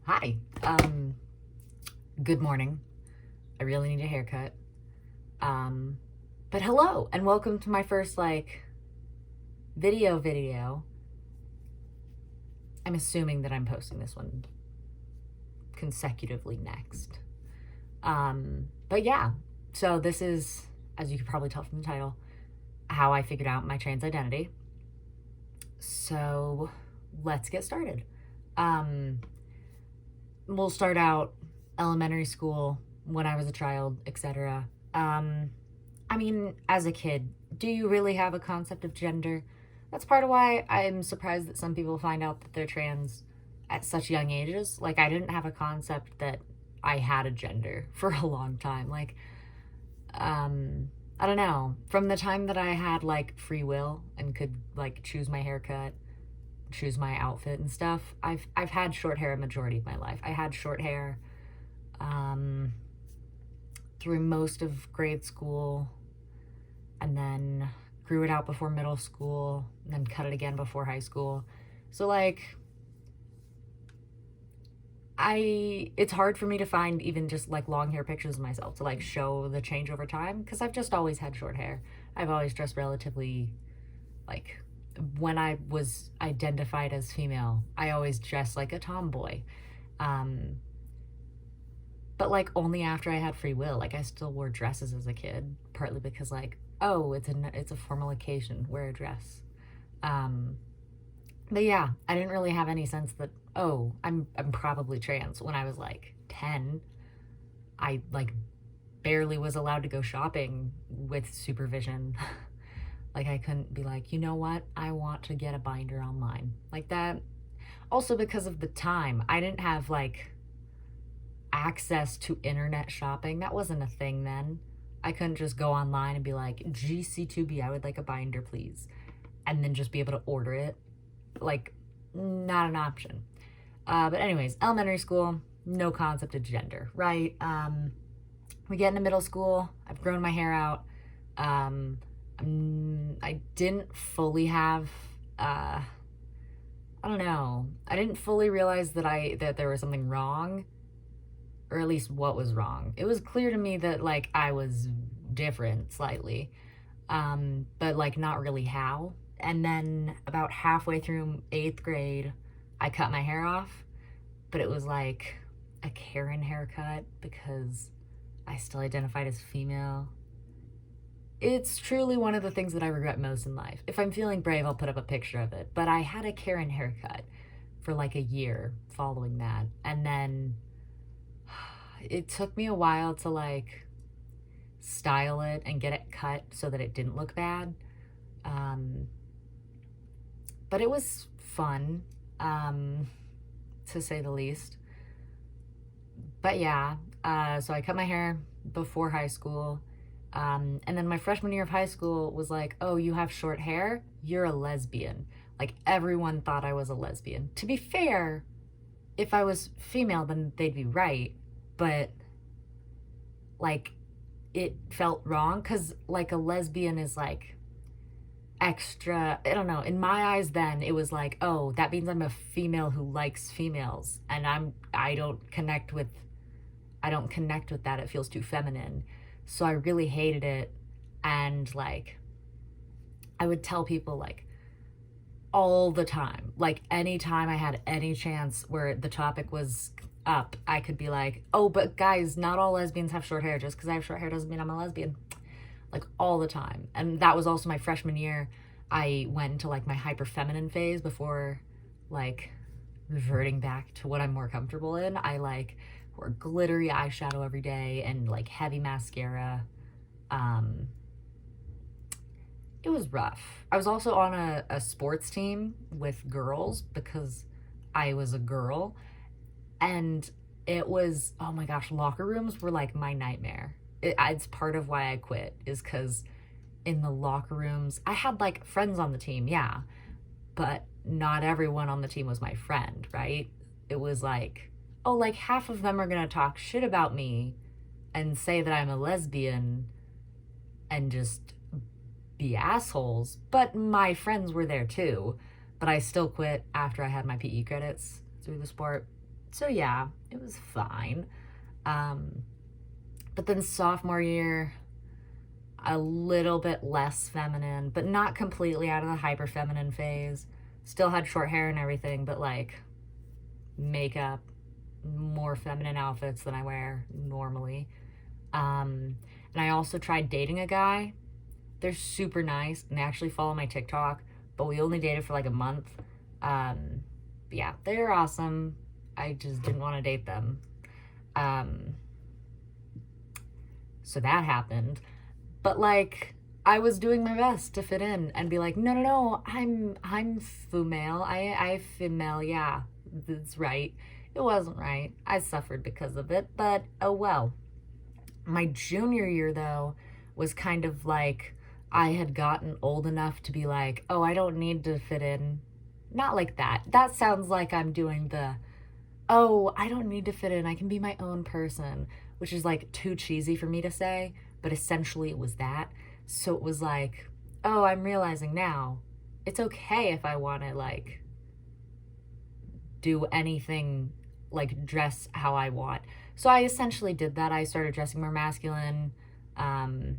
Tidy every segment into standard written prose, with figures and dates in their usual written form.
Hi. Good morning. I really need a haircut. Um, but hello and welcome to my first video. I'm assuming that I'm posting this one consecutively next. But yeah. So this is, as you can probably tell from the title, how I figured out my trans identity. So let's get started. Um, we'll start out elementary school, when I was a child, etc. I mean, as a kid, do you really have a concept of gender? That's part of why I'm surprised that some people find out that they're trans at such young ages. Like, I didn't have a concept that I had a gender for a long time. I don't know. From the time that I had free will and could choose my haircut, choose my outfit and stuff, I've had short hair a majority of my life. I had short hair um, through most of grade school, and then grew it out before middle school, and then cut it again before high school. So it's hard for me to find even just long hair pictures of myself to show the change over time, because I've just always had short hair. I've always dressed relatively like when I was identified as female, I always dressed like a tomboy. Um, but only after I had free will. I still wore dresses as a kid, partly because oh, it's a formal occasion, wear a dress. Um, but yeah, I didn't really have any sense that, oh, I'm probably trans when I was 10. I barely was allowed to go shopping with supervision. I couldn't be you know what? I want to get a binder online. Like that. Also because of the time, I didn't have access to internet shopping. That wasn't a thing then. I couldn't just go online and be GC2B, I would like a binder, please. And then just be able to order it. Not an option. But anyways, elementary school, no concept of gender, right? We get into middle school. I've grown my hair out. I didn't fully have, I don't know. I didn't fully realize that there was something wrong, or at least what was wrong. It was clear to me that I was different slightly, but not really how. And then about halfway through 8th grade, I cut my hair off, but it was a Karen haircut because I still identified as female. It's truly one of the things that I regret most in life. If I'm feeling brave, I'll put up a picture of it. But I had a Karen haircut for a year following that. And then it took me a while to style it and get it cut so that it didn't look bad. But it was fun, to say the least. But yeah, so I cut my hair before high school. And then my freshman year of high school was oh, you have short hair? You're a lesbian. Everyone thought I was a lesbian. To be fair, if I was female, then they'd be right. But, it felt wrong because, a lesbian is, extra, I don't know. In my eyes then, it was oh, that means I'm a female who likes females. And I don't connect with that. It feels too feminine. So I really hated it. And I would tell people all the time, anytime I had any chance where the topic was up, I could be oh, but guys, not all lesbians have short hair. Just because I have short hair doesn't mean I'm a lesbian. All the time. And that was also my freshman year. I went into my hyper feminine phase before reverting back to what I'm more comfortable in. I wore glittery eyeshadow every day and heavy mascara. It was rough. I was also on a sports team with girls because I was a girl. And it was, oh my gosh, locker rooms were my nightmare. It's part of why I quit, is because in the locker rooms, I had friends on the team, yeah, but not everyone on the team was my friend, right? It was oh, half of them are gonna talk shit about me and say that I'm a lesbian and just be assholes, but my friends were there too. But I still quit after I had my PE credits through the sport. So yeah, it was fine. Um, but then sophomore year, a little bit less feminine, but not completely out of the hyper feminine phase. Still had short hair and everything, but like makeup, more feminine outfits than I wear normally. And I also tried dating a guy. They're super nice and they actually follow my TikTok, but we only dated for like a month. Yeah, they're awesome. I just didn't want to date them. Um, so that happened. But like I was doing my best to fit in and be like, no, no, no, I'm female. I female, yeah, that's right. It wasn't right. I suffered because of it, but oh well. My junior year though was kind of like I had gotten old enough to be like, oh, I don't need to fit in. Not like that. That sounds like I'm doing the, oh, I don't need to fit in. I can be my own person, which is like too cheesy for me to say, but essentially it was that. So it was like, oh, I'm realizing now it's okay if I want to like do anything, like dress how I want. So I essentially did that. I started dressing more masculine. Um,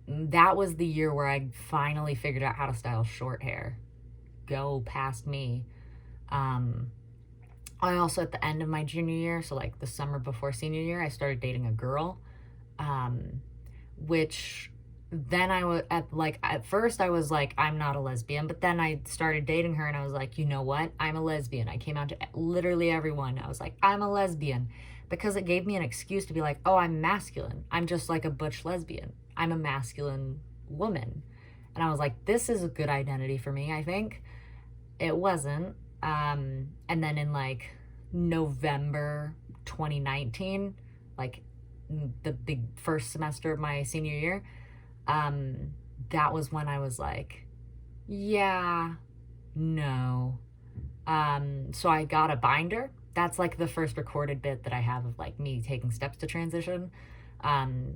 that was the year where I finally figured out how to style short hair. Go past me. Um, I also, at the end of my junior year, so like the summer before senior year, I started dating a girl, um, which then I was at first I was like, I'm not a lesbian, but then I started dating her and I was like, you know what? I'm a lesbian. I came out to literally everyone. I was like, I'm a lesbian because it gave me an excuse to be like, oh, I'm masculine. I'm just like a butch lesbian. I'm a masculine woman. And I was like, this is a good identity for me, I think. It wasn't. And then in like November 2019, like the big first semester of my senior year, that was when I was like, yeah, no. So I got a binder. That's like the first recorded bit that I have of like me taking steps to transition.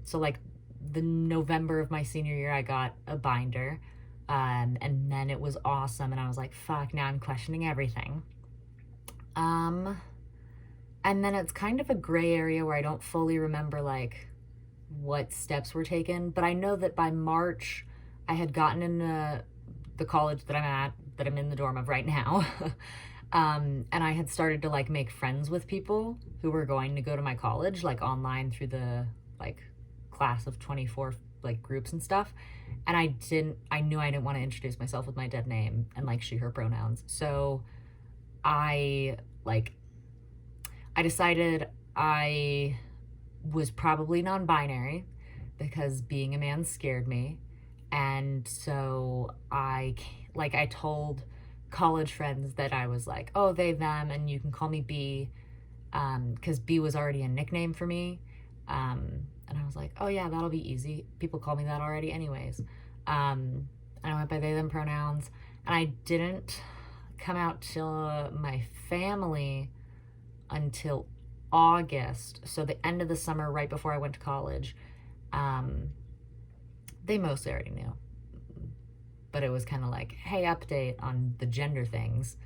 So like the November of my senior year, I got a binder. And then it was awesome. And I was like, fuck, now I'm questioning everything. And then it's kind of a gray area where I don't fully remember like what steps were taken, but I know that by March I had gotten into the college that I'm at, that I'm in the dorm of right now. And I had started to like make friends with people who were going to go to my college, like online through the like class of 24 like groups and stuff. And I knew I didn't want to introduce myself with my dead name and like she, her pronouns. So I like, I decided I was probably non-binary because being a man scared me. And so I told college friends that I was like, oh, they, them, and you can call me B, because B was already a nickname for me. And I was like, oh yeah, that'll be easy. People call me that already anyways. And I went by they, them pronouns. And I didn't come out to my family until August. So the end of the summer, right before I went to college. They mostly already knew. But it was kind of like, hey, update on the gender things.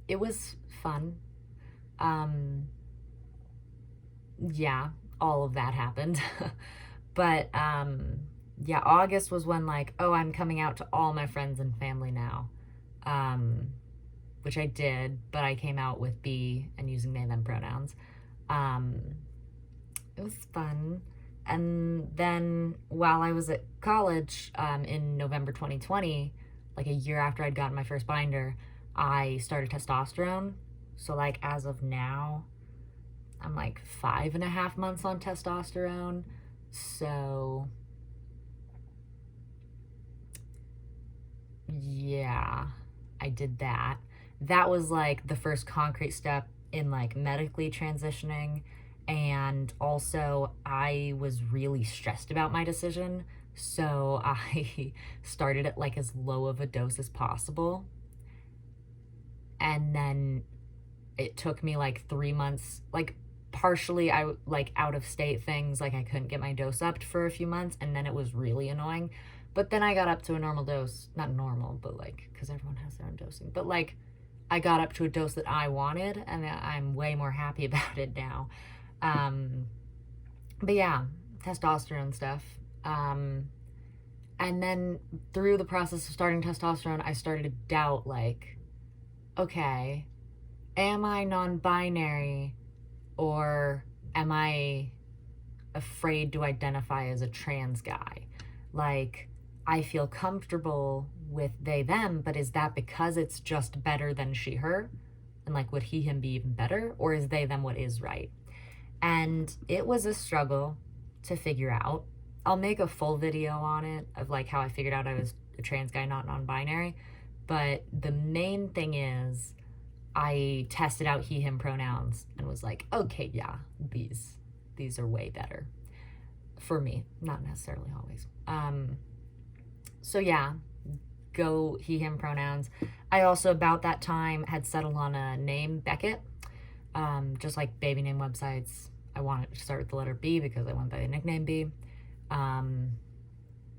It was fun. Yeah, all of that happened. But yeah, August was when like, oh, I'm coming out to all my friends and family now. Which I did, but I came out with B and using they, them pronouns. It was fun. And then while I was at college, in November 2020, like a year after I'd gotten my first binder, I started testosterone. So like as of now, I'm like 5.5 months on testosterone. So yeah, I did that. That was like the first concrete step in like medically transitioning. And also, I was really stressed about my decision. So I started at like as low of a dose as possible. And then it took me like 3 months, like partially I like out of state things, like I couldn't get my dose up for a few months, and then it was really annoying. But then I got up to a normal dose, not normal, but like because everyone has their own dosing, but like I got up to a dose that I wanted, and I'm way more happy about it now. Um, but yeah, testosterone stuff. And then through the process of starting testosterone, I started to doubt, like, okay, am I non-binary, or am I afraid to identify as a trans guy? Like, I feel comfortable with they them, but is that because it's just better than she her? And like, would he him be even better? Or is they them what is right? And it was a struggle to figure out. I'll make a full video on it of like how I figured out I was a trans guy, not non-binary. But the main thing is I tested out he him pronouns and was like, okay, yeah, these are way better for me, not necessarily always. So yeah, go he him pronouns. I also about that time had settled on a name, Beckett. Just like baby name websites, I wanted to start with the letter B because I went by the nickname B.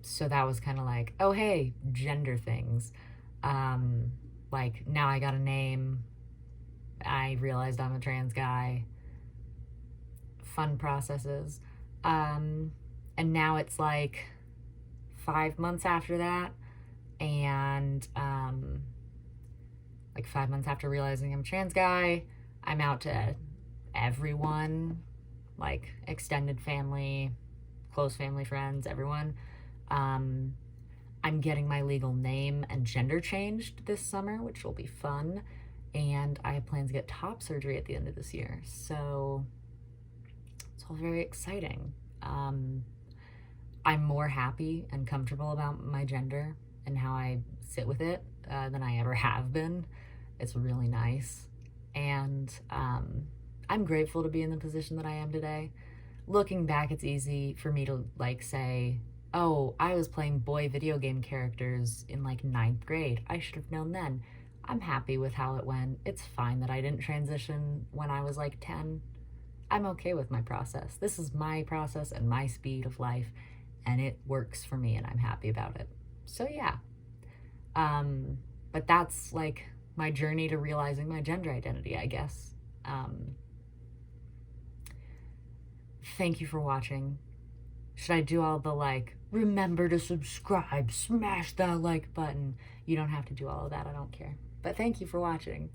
So that was kind of like, oh hey, gender things. Like, now I got a name, I realized I'm a trans guy. Fun processes. And now it's like 5 months after that, and like 5 months after realizing I'm a trans guy, I'm out to everyone, like extended family, close family, friends, everyone. I'm getting my legal name and gender changed this summer, which will be fun. And I have plans to get top surgery at the end of this year. So it's all very exciting. I'm more happy and comfortable about my gender and how I sit with it than I ever have been. It's really nice. And I'm grateful to be in the position that I am today. Looking back, it's easy for me to like say, oh, I was playing boy video game characters in like 9th grade. I should have known then. I'm happy with how it went. It's fine that I didn't transition when I was like 10. I'm okay with my process. This is my process and my speed of life, and it works for me, and I'm happy about it. So yeah. But that's like my journey to realizing my gender identity, I guess. Thank you for watching. Should I do all the like, remember to subscribe, smash that like button? You don't have to do all of that, I don't care. But thank you for watching.